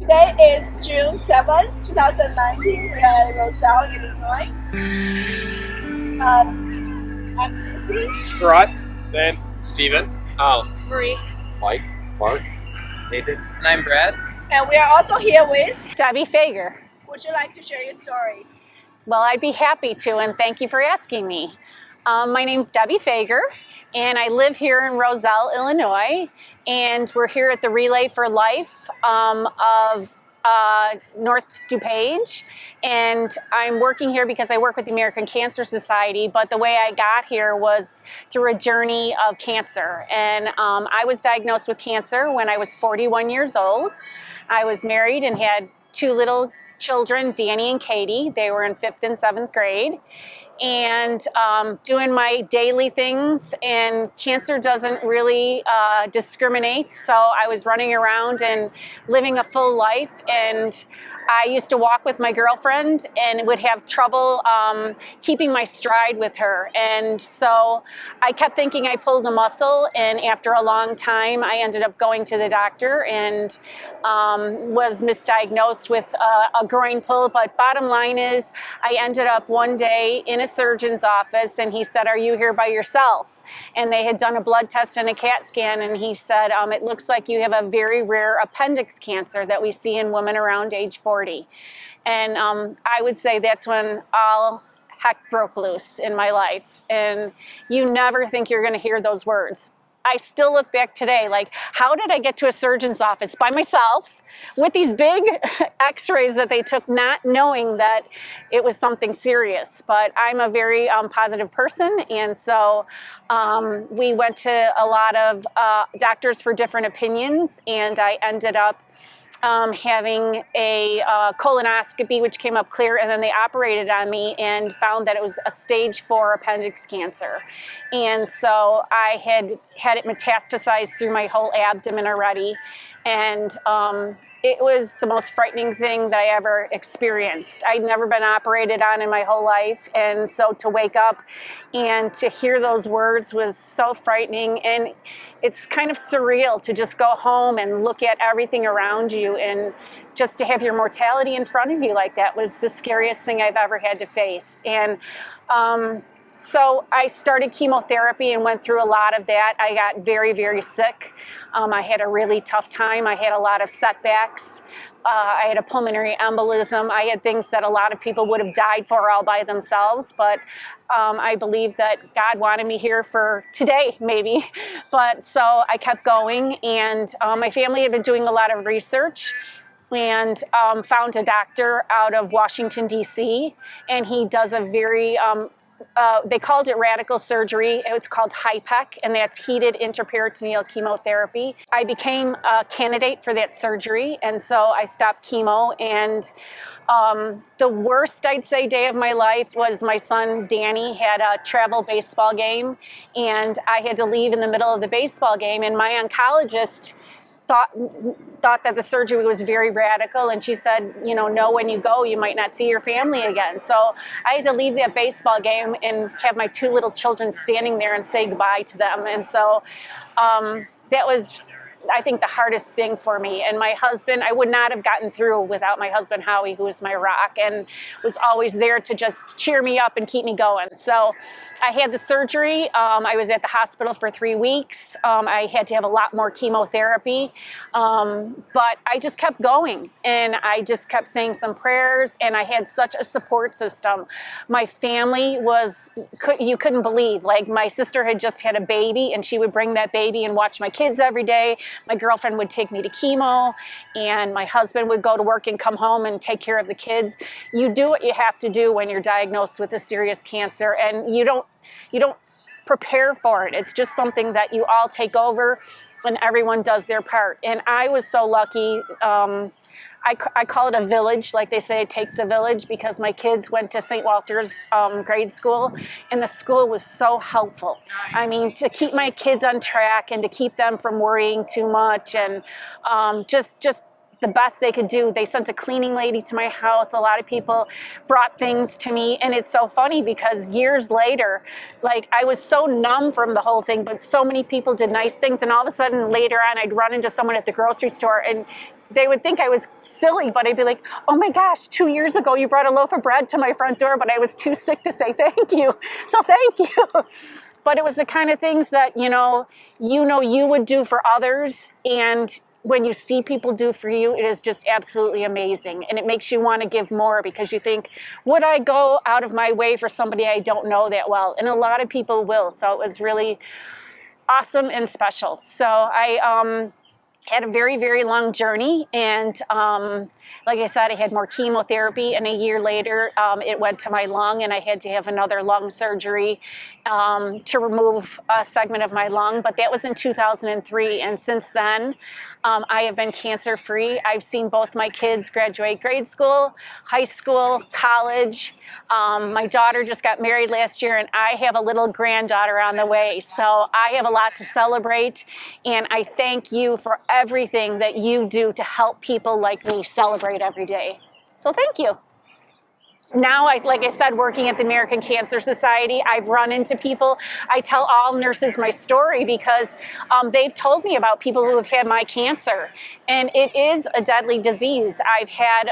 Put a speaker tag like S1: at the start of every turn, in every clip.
S1: Today is June 7th, 2019. We are in Roselle, Illinois. I'm Cece.
S2: Rod, Sam, Steven,
S1: Marie.
S2: Mike, Mark, Nathan.
S3: And I'm Brad.
S1: And we are also here with.
S4: Debbie Fager.
S1: Would you like to share your story?
S4: Well, I'd be happy to, and thank you for asking me. My name's Debbie Fager, and I live here in Roselle, Illinois, and we're here at the Relay for Life of North DuPage, and I'm working here because I work with the American Cancer Society, but the way I got here was through a journey of cancer, and I was diagnosed with cancer when I was 41 years old. I was married and had two little children, Danny and Katie. They were in 5th and 7th grade, and doing my daily things, and cancer doesn't really discriminate, so I was running around and living a full life, and I used to walk with my girlfriend and would have trouble keeping my stride with her, and so I kept thinking I pulled a muscle, and after a long time I ended up going to the doctor and was misdiagnosed with a groin pull. But bottom line is, I ended up one day in a surgeon's office, and he said, "Are you here by yourself?" And they had done a blood test and a CAT scan, and he said, "It looks like you have a very rare appendix cancer that we see in women around age 40. And I would say that's when all heck broke loose in my life. And you never think you're going to hear those words. I still look back today like, how did I get to a surgeon's office by myself with these big x-rays that they took, not knowing that it was something serious? But I'm a very positive person, and so we went to a lot of doctors for different opinions, and I ended up having a colonoscopy, which came up clear, and then they operated on me and found that it was a stage 4 appendix cancer. And so I had it metastasized through my whole abdomen already, and it was the most frightening thing that I ever experienced. I'd never been operated on in my whole life, and so to wake up and to hear those words was so frightening, and it's kind of surreal to just go home and look at everything around you, and just to have your mortality in front of you like that was the scariest thing I've ever had to face. And so I started chemotherapy and went through a lot of that. I got very, very sick. I had a really tough time. I had a lot of setbacks. I had a pulmonary embolism. I had things that a lot of people would have died for all by themselves. But I believe that God wanted me here for today, maybe. But so I kept going. And my family had been doing a lot of research and found a doctor out of Washington, D.C. And he does a very they called it radical surgery. It's called HIPEC, and that's heated intraperitoneal chemotherapy. I became a candidate for that surgery, and so I stopped chemo. And the worst, I'd say, day of my life was my son Danny had a travel baseball game, and I had to leave in the middle of the baseball game, and my oncologist thought that the surgery was very radical, and she said, no, when you go, you might not see your family again. So I had to leave that baseball game and have my two little children standing there and say goodbye to them. And so that was, I think, the hardest thing for me. And my husband, I would not have gotten through without my husband, Howie, who was my rock and was always there to just cheer me up and keep me going. So I had the surgery. I was at the hospital for 3 weeks. I had to have a lot more chemotherapy. But I just kept going, and I just kept saying some prayers, and I had such a support system. My family you couldn't believe, like my sister had just had a baby, and she would bring that baby and watch my kids every day. My girlfriend would take me to chemo, and my husband would go to work and come home and take care of the kids. You do what you have to do when you're diagnosed with a serious cancer, and you don't prepare for it. It's just something that you all take over, and everyone does their part. And I was so lucky. I call it a village, like they say it takes a village, because my kids went to St. Walter's grade school, and the school was so helpful. I mean, to keep my kids on track and to keep them from worrying too much, and just the best they could do. They sent a cleaning lady to my house. A lot of people brought things to me. And it's so funny because years later, like I was so numb from the whole thing, but so many people did nice things. And all of a sudden later on, I'd run into someone at the grocery store and they would think I was silly, but I'd be like, oh my gosh, 2 years ago you brought a loaf of bread to my front door, but I was too sick to say thank you. So thank you. But it was the kind of things that, you would do for others. And when you see people do for you, it is just absolutely amazing. And it makes you want to give more because you think, would I go out of my way for somebody I don't know that well? And a lot of people will. So it was really awesome and special. So I had a very, very long journey. And like I said, I had more chemotherapy. And a year later, it went to my lung. And I had to have another lung surgery to remove a segment of my lung. But that was in 2003. And since then, I have been cancer-free. I've seen both my kids graduate grade school, high school, college. My daughter just got married last year, and I have a little granddaughter on the way. So I have a lot to celebrate, and I thank you for everything that you do to help people like me celebrate every day. So thank you. Now, like I said, working at the American Cancer Society, I've run into people. I tell all nurses my story because they've told me about people who have had my cancer. And it is a deadly disease. I've had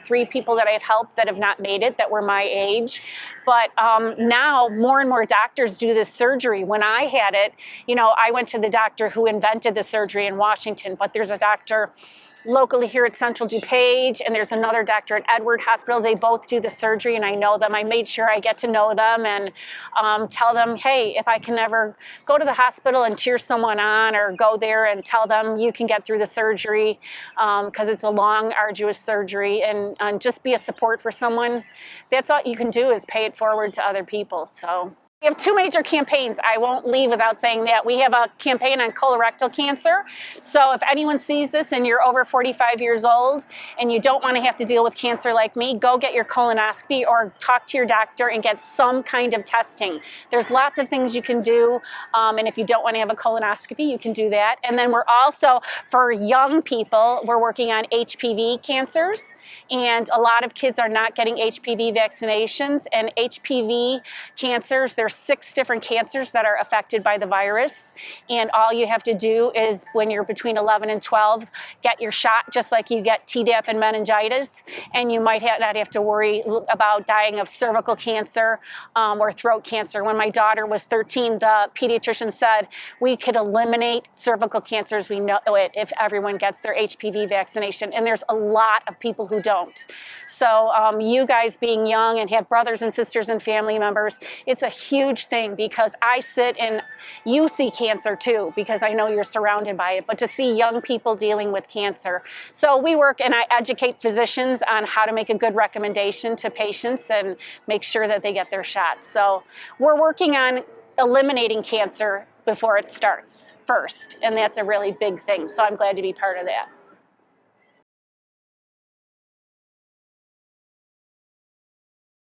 S4: 3 people that I've helped that have not made it, that were my age. But now more and more doctors do this surgery. When I had it, I went to the doctor who invented the surgery in Washington, but there's a doctor locally here at Central DuPage, and there's another doctor at Edward Hospital. They both do the surgery, and I know them. I made sure I get to know them and tell them, hey, if I can ever go to the hospital and cheer someone on or go there and tell them you can get through the surgery because it's a long, arduous surgery, and just be a support for someone. That's all you can do is pay it forward to other people. So we have 2 major campaigns. I won't leave without saying that. We have a campaign on colorectal cancer. So if anyone sees this and you're over 45 years old and you don't want to have to deal with cancer like me, go get your colonoscopy or talk to your doctor and get some kind of testing. There's lots of things you can do. And if you don't want to have a colonoscopy, you can do that. And then we're also, for young people, we're working on HPV cancers. And a lot of kids are not getting HPV vaccinations. And HPV cancers, there's 6 different cancers that are affected by the virus. And all you have to do is, when you're between 11 and 12, get your shot just like you get Tdap and meningitis. And you might not have to worry about dying of cervical cancer or throat cancer. When my daughter was 13, the pediatrician said we could eliminate cervical cancers. We know it if everyone gets their HPV vaccination. And there's a lot of people who don't. So you guys being young and have brothers and sisters and family members, it's a huge thing because I sit and you see cancer too, because I know you're surrounded by it, but to see young people dealing with cancer. So we work and I educate physicians on how to make a good recommendation to patients and make sure that they get their shots. So we're working on eliminating cancer before it starts first, and that's a really big thing. So I'm glad to be part of that.